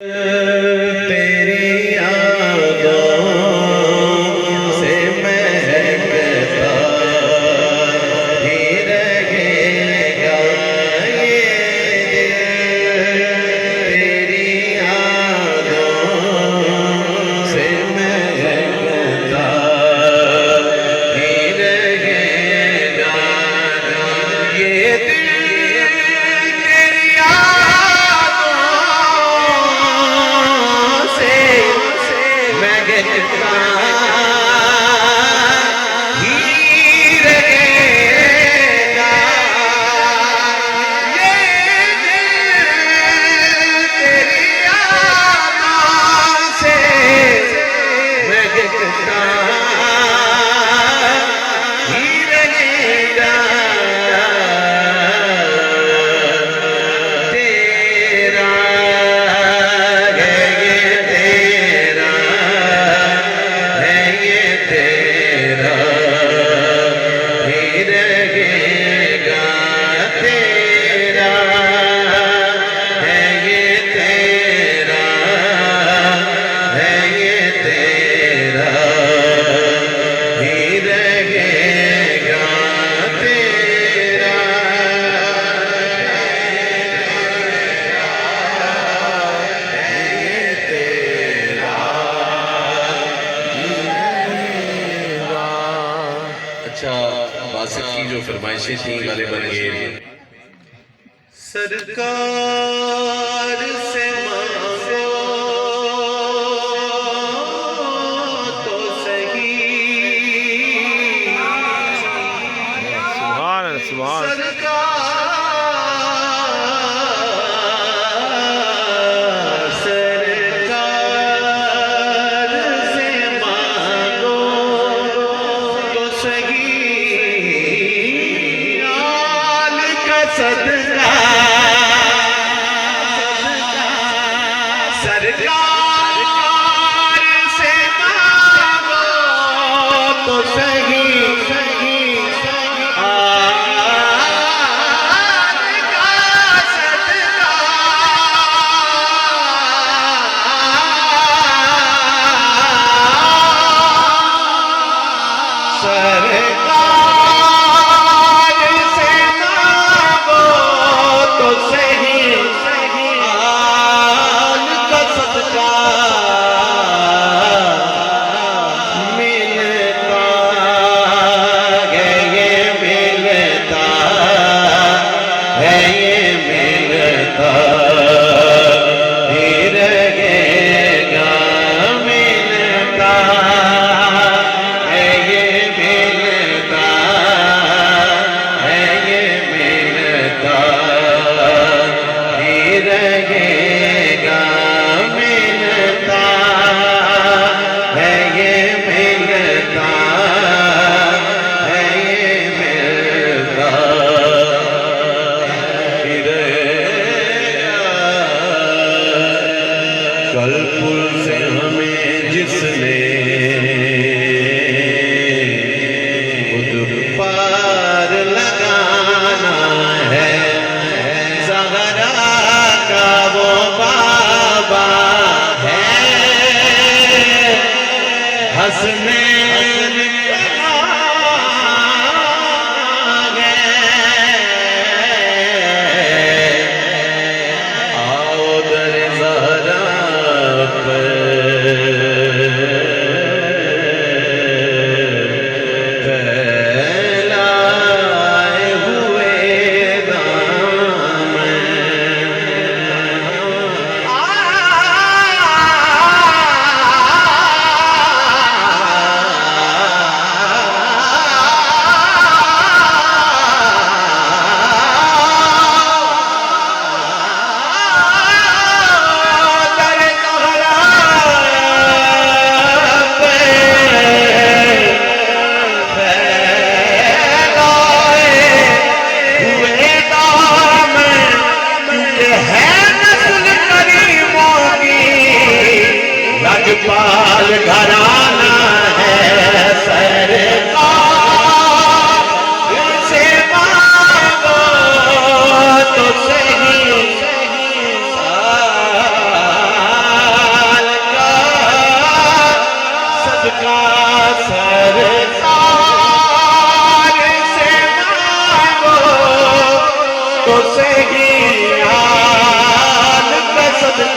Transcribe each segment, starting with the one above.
तेरी यादों से महकता ही रहेगा ये दिल। तेरी यादों से महकता ही रहेगा ये दिल। अच्छा, बासित की जो फरमाइशें थी गाले बन गए। सरकार से मांगो तो सही, सुभान सुभान। सरकार से मांगो तो सही, आल का सदका सरकार से मांगो तो सही, कलपुल से हमें जिसने खुद पार लगाना है, ज़हरा का वो बाबा है, हंसने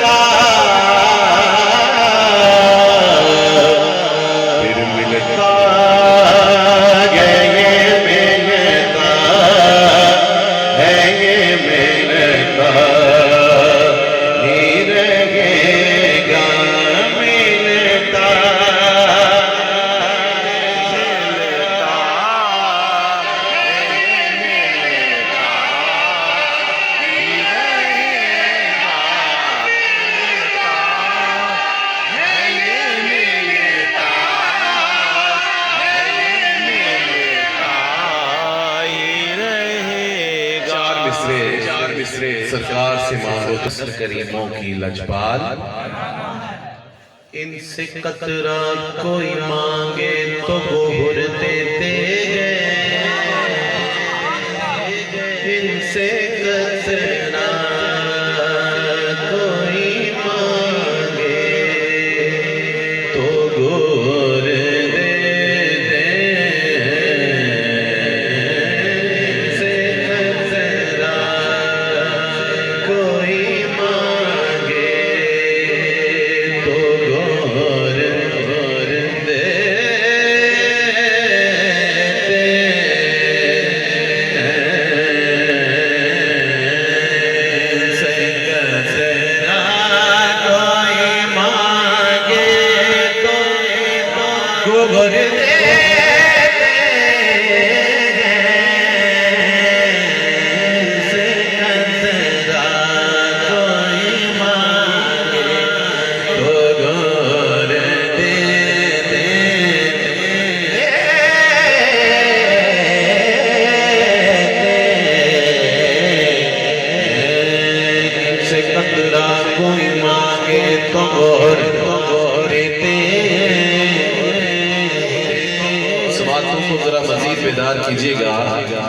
का फिर मिलता है, ये मिलता है, ये मिलता ही रहेगा, मिलता चार मिसरे सरकार से मांगो तो करीमों की लजपाल, इनसे कतरा कोई मांगे तो गोहर देते हैं, इनसे कतरा कोई मांगे तो गोहर देते हैं, इनसे कतरा कोई मांगे तो गोहर देते कोई मांगे तो देते हैं। बातों को जरा मजीद बेदार कीजिएगा।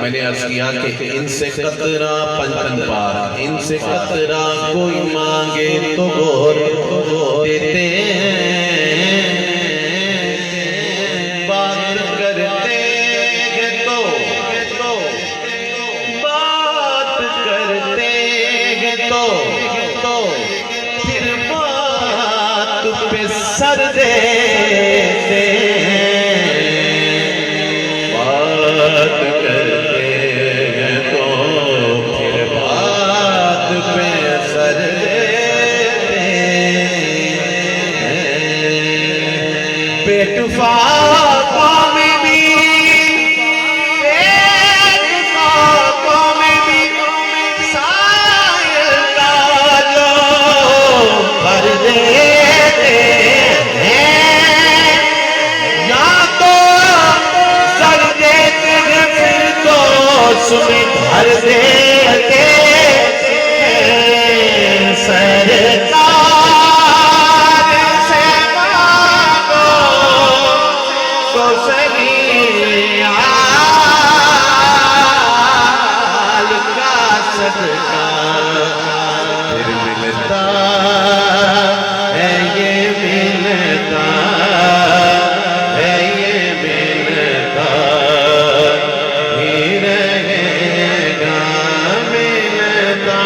मैंने अर्ज किया कि इनसे कतरा पंचन पार, इनसे कतरा कोई मांगे तो देते हैं, बात करते हैं तो बात करते हैं तो फिर बात पे सर देते हैं, बात करते हैं तो फिर बात पे सर देते हैं। पेट फाकों में भी, पेट फाकों में भी सायल का जो भर देते हैं, या तो सर देते हैं फिर तो उसमें भर देते हैं। सरकार से मांगो तो सही हाल का सदका फिर मिलता है, ये मिलता है, ये मिलता ही रहेगा, मिलता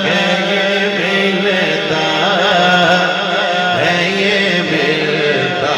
है, ये मिलता है, ये मिलता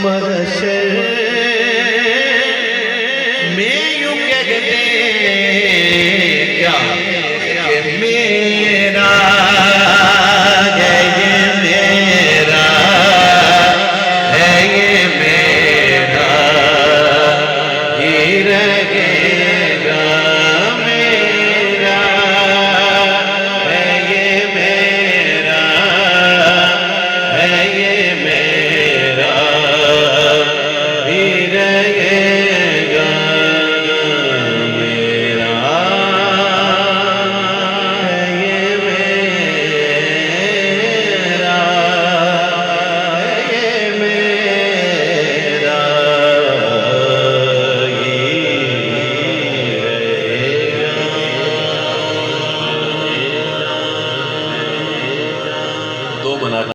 महशर में यूं कहते क्या